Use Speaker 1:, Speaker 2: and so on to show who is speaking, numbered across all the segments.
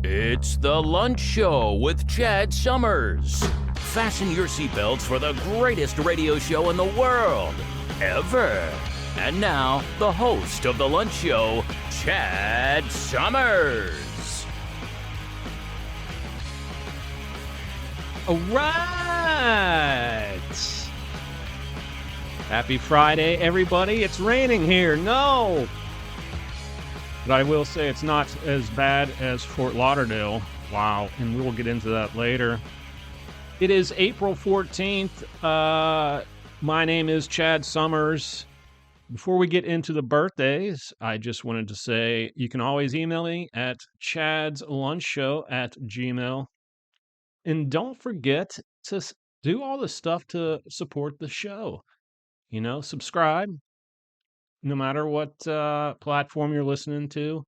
Speaker 1: It's the Lunch Show with Chad Summers. Fasten your seatbelts for the greatest radio show in the world, ever. And now, the host of the Lunch Show, Chad Summers.
Speaker 2: All right. Happy Friday, everybody. It's raining here. No. But I will say it's not as bad as Fort Lauderdale. Wow. And we'll get into that later. It is April 14th. My name is Chad Summers. Before we get into the birthdays, I just wanted to say you can always email me at chadslunchshow@gmail.com. And don't forget to do all the stuff to support the show. You know, subscribe, no matter what platform you're listening to.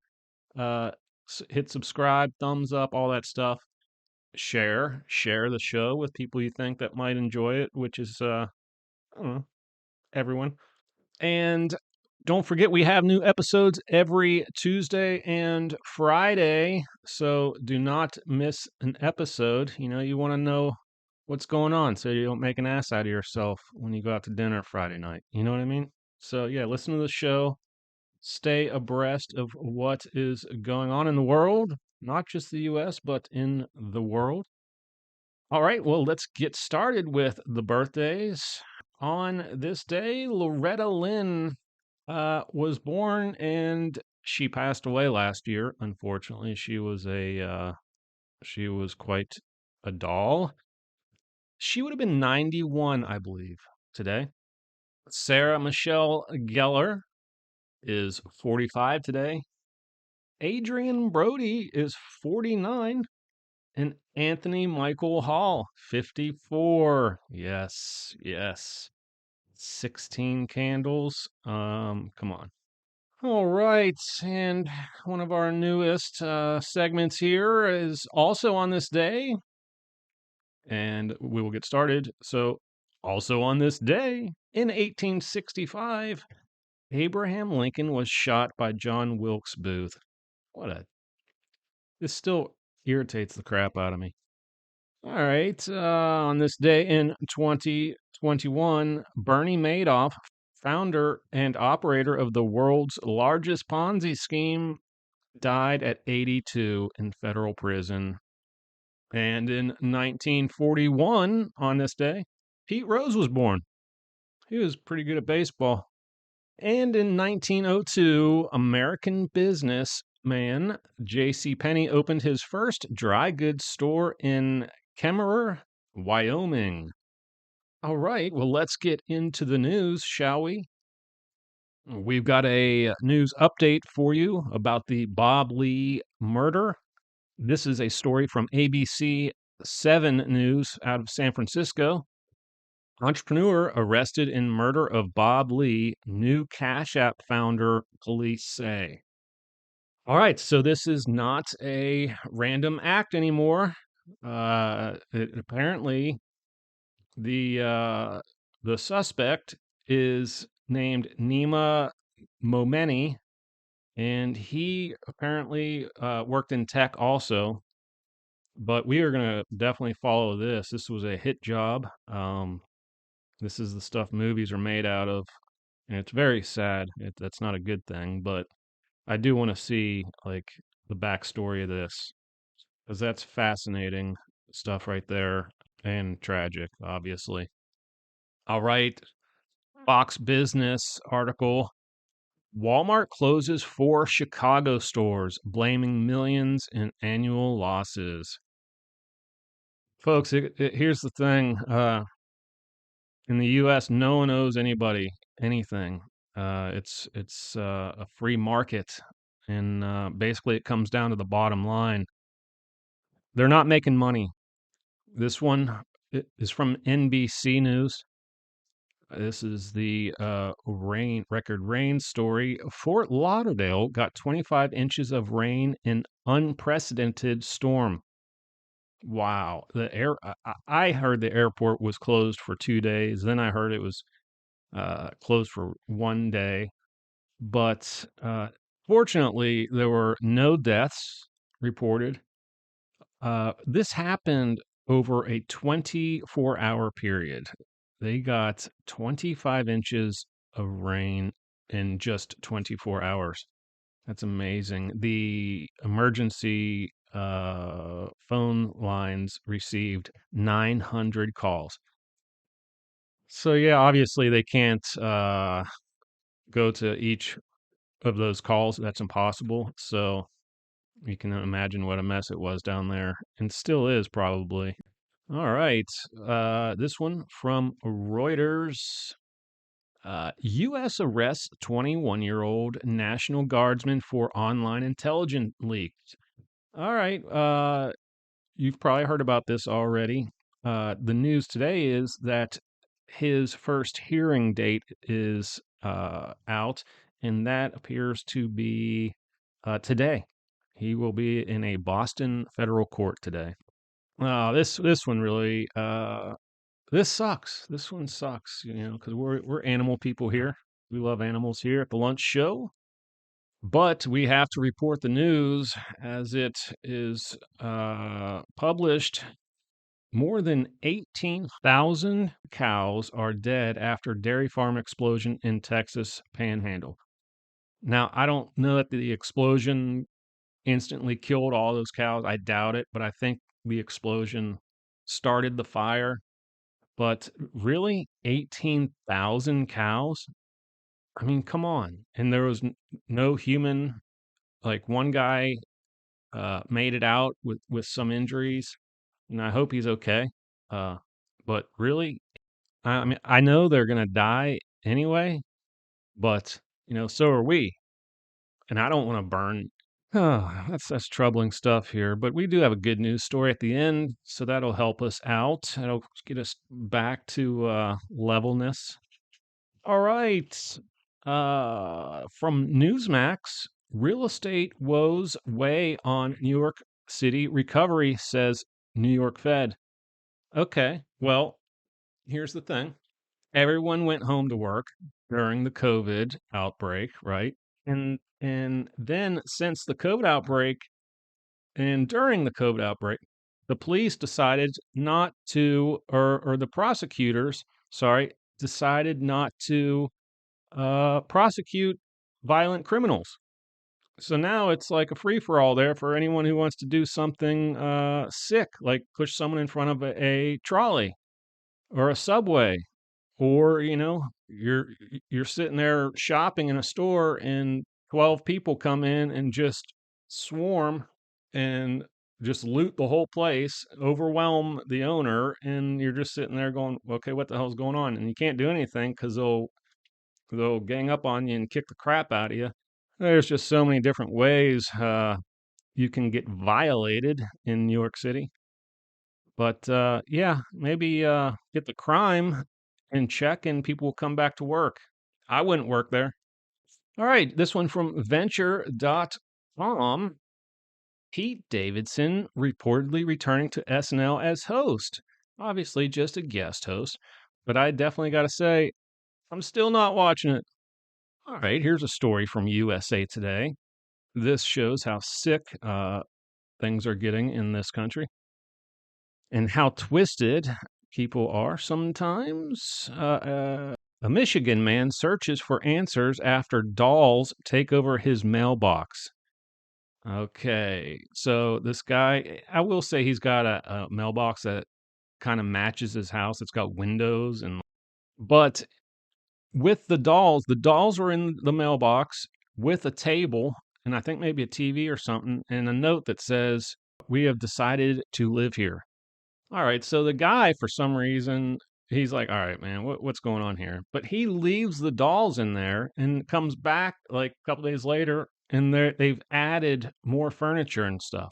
Speaker 2: Hit subscribe, thumbs up, all that stuff. Share the show with people you think that might enjoy it, which is, I don't know, everyone. And don't forget, we have new episodes every Tuesday and Friday, so do not miss an episode. You know, you want to know what's going on so you don't make an ass out of yourself when you go out to dinner Friday night. You know what I mean? So, yeah, listen to the show. Stay abreast of what is going on in the world, not just the U.S., but in the world. All right, well, let's get started with the birthdays. On this day, Loretta Lynn was born, and she passed away last year. Unfortunately, she was quite a doll. She would have been 91, I believe, today. Sarah Michelle Gellar is 45 today. Adrian Brody is 49. And Anthony Michael Hall, 54. Yes. 16 candles. Come on. All right. And one of our newest segments here is also on this day. And we will get started. So, also on this day, in 1865, Abraham Lincoln was shot by John Wilkes Booth. This still irritates the crap out of me. All right. On this day in 2021, Bernie Madoff, founder and operator of the world's largest Ponzi scheme, died at 82 in federal prison. And in 1941, on this day, Pete Rose was born. He was pretty good at baseball. And in 1902, American businessman J.C. Penney opened his first dry goods store in Kemmerer, Wyoming. All right, well, let's get into the news, shall we? We've got a news update for you about the Bob Lee murder. This is a story from ABC 7 News out of San Francisco. Entrepreneur arrested in murder of Bob Lee, new Cash App founder, police say. All right, so this is not a random act anymore. Apparently, the suspect is named Nima Momeni, and he apparently worked in tech also. But we are going to definitely follow this. This was a hit job. This is the stuff movies are made out of, and it's very sad. That's not a good thing, but I do want to see like the backstory of this because that's fascinating stuff right there and tragic, obviously. All right, Fox Business article. Walmart closes 4 Chicago stores, blaming millions in annual losses. Folks, here's the thing. In the U.S., no one owes anybody anything. It's a free market, and basically it comes down to the bottom line. They're not making money. This one is from NBC News. This is the record rain story. Fort Lauderdale got 25 inches of rain in unprecedented storm. Wow. I heard the airport was closed for 2 days. Then I heard it was closed for 1 day. But fortunately, there were no deaths reported. This happened over a 24-hour period. They got 25 inches of rain in just 24 hours. That's amazing. The emergency phone lines received 900 calls. So yeah, obviously they can't go to each of those calls. That's impossible. So you can imagine what a mess it was down there, and still is probably. All right, this one from Reuters. U.S. arrests 21-year-old National Guardsman for online intelligence leaks. All right, you've probably heard about this already. The news today is that his first hearing date is out, and that appears to be today. He will be in a Boston federal court today. This one really this sucks. This one sucks, because we're animal people here. We love animals here at the Lunch Show, but we have to report the news as it is published. More than 18,000 cows are dead after dairy farm explosion in Texas Panhandle. Now, I don't know that the explosion instantly killed all those cows. I doubt it, but I think the explosion started the fire. But really, 18,000 cows? I mean, come on. And there was no human, like one guy made it out with some injuries, and I hope he's okay. Uh, but really, I mean, I know they're gonna die anyway, but so are we. And I don't want to burn. Oh, that's troubling stuff here. But we do have a good news story at the end, so that'll help us out. That'll get us back to levelness. All right. From Newsmax, real estate woes weigh on New York City recovery, says New York Fed. Okay, well, here's the thing. Everyone went home to work during the COVID outbreak, right? And then since the COVID outbreak and during the COVID outbreak, the police decided not to, or the prosecutors, sorry, decided not to prosecute violent criminals. So now it's like a free for all there for anyone who wants to do something sick, like push someone in front of a trolley or a subway, or you're sitting there shopping in a store and 12 people come in and just swarm and just loot the whole place, overwhelm the owner, and you're just sitting there going, okay, what the hell's going on? And you can't do anything because they'll gang up on you and kick the crap out of you. There's just so many different ways you can get violated in New York City. But yeah, maybe get the crime in check and people will come back to work. I wouldn't work there. All right, this one from venture.com. Pete Davidson reportedly returning to SNL as host. Obviously, just a guest host, but I definitely got to say, I'm still not watching it. All right, here's a story from USA Today. This shows how sick things are getting in this country and how twisted people are sometimes. A Michigan man searches for answers after dolls take over his mailbox. Okay, so this guy, I will say he's got a mailbox that kind of matches his house. It's got windows but with the dolls were in the mailbox with a table and I think maybe a TV or something and a note that says, "We have decided to live here." All right, so the guy, for some reason, he's like, "All right, man, what's going on here?" But he leaves the dolls in there and comes back like a couple days later, and they've added more furniture and stuff.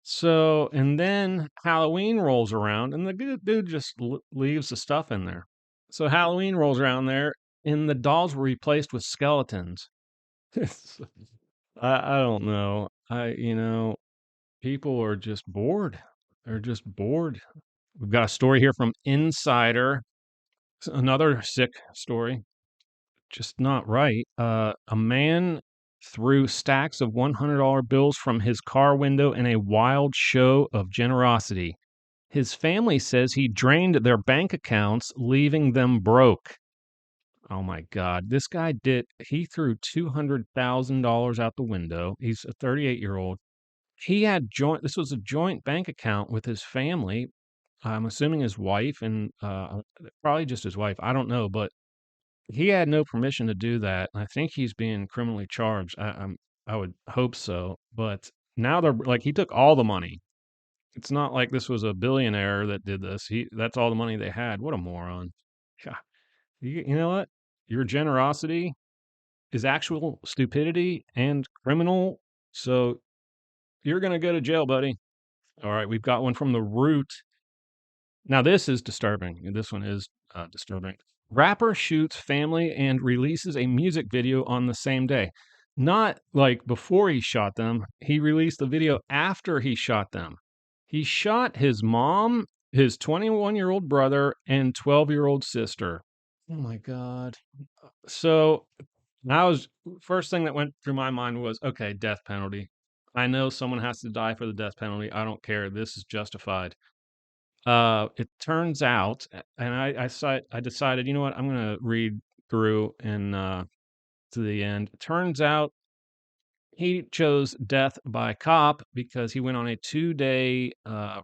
Speaker 2: So, and then Halloween rolls around, and the dude just leaves the stuff in there. So Halloween rolls around there, and the dolls were replaced with skeletons. I don't know. People are just bored. They're just bored. We've got a story here from Insider. Another sick story. Just not right. A man threw stacks of $100 bills from his car window in a wild show of generosity. His family says he drained their bank accounts, leaving them broke. Oh my God. This guy he threw $200,000 out the window. He's a 38-year-old. This was a joint bank account with his family. I'm assuming his wife and probably just his wife. I don't know, but he had no permission to do that. I think he's being criminally charged. I would hope so. But now they're like, he took all the money. It's not like this was a billionaire that did this. That's all the money they had. What a moron. Yeah. You know what? Your generosity is actual stupidity and criminal. So you're going to go to jail, buddy. All right. We've got one from The Root. Now, this is disturbing. This one is disturbing. Rapper shoots family and releases a music video on the same day. Not like before he shot them. He released the video after he shot them. He shot his mom, his 21-year-old brother, and 12-year-old sister. Oh my God. So first thing that went through my mind was, okay, death penalty. I know someone has to die for the death penalty. I don't care. This is justified. It turns out, and I decided, you know what, I'm gonna read through and to the end. It turns out he chose death by cop because he went on a 2-day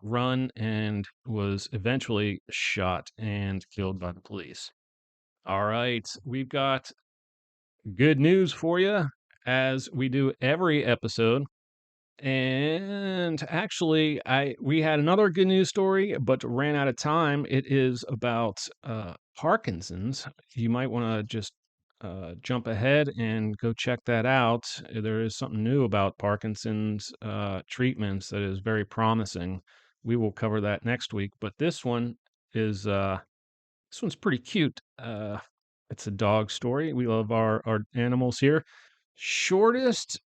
Speaker 2: run and was eventually shot and killed by the police. All right, we've got good news for you, as we do every episode. And actually, we had another good news story, but ran out of time. It is about Parkinson's. You might want to just jump ahead and go check that out. There is something new about Parkinson's treatments that is very promising. We will cover that next week. But this one's pretty cute. It's a dog story. We love our animals here. Shortest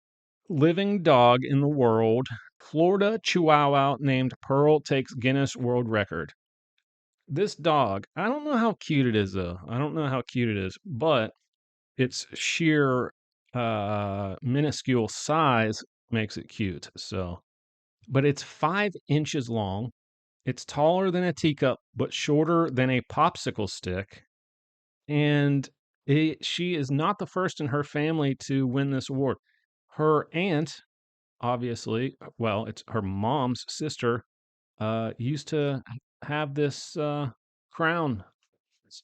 Speaker 2: living dog in the world, Florida Chihuahua named Pearl takes Guinness World Record. This dog, I don't know how cute it is, though. I don't know how cute it is, but its sheer minuscule size makes it cute. But it's 5 inches long. It's taller than a teacup, but shorter than a popsicle stick. And she is not the first in her family to win this award. Her aunt, obviously, well, it's her mom's sister, used to have this crown,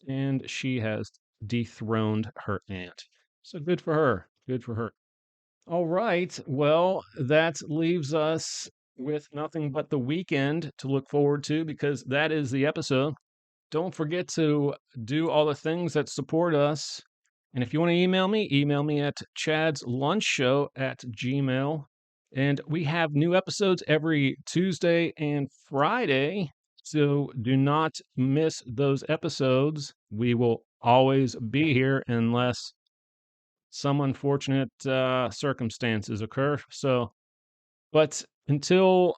Speaker 2: and she has dethroned her aunt. So good for her. Good for her. All right. Well, that leaves us with nothing but the weekend to look forward to, because that is the episode. Don't forget to do all the things that support us. And if you want to email me at chadslunchshow@gmail.com. And we have new episodes every Tuesday and Friday. So do not miss those episodes. We will always be here unless some unfortunate circumstances occur. But until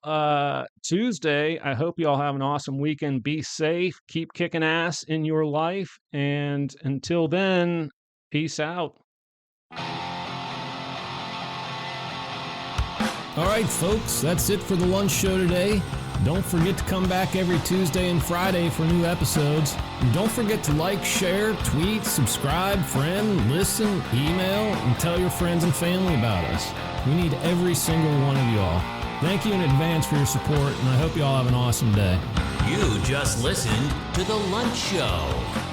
Speaker 2: Tuesday, I hope you all have an awesome weekend. Be safe. Keep kicking ass in your life. And until then, peace out.
Speaker 3: All right, folks, that's it for the lunch show today. Don't forget to come back every Tuesday and Friday for new episodes. And don't forget to like, share, tweet, subscribe, friend, listen, email, and tell your friends and family about us. We need every single one of y'all. Thank you in advance for your support, and I hope you all have an awesome day.
Speaker 1: You just listened to The Lunch Show.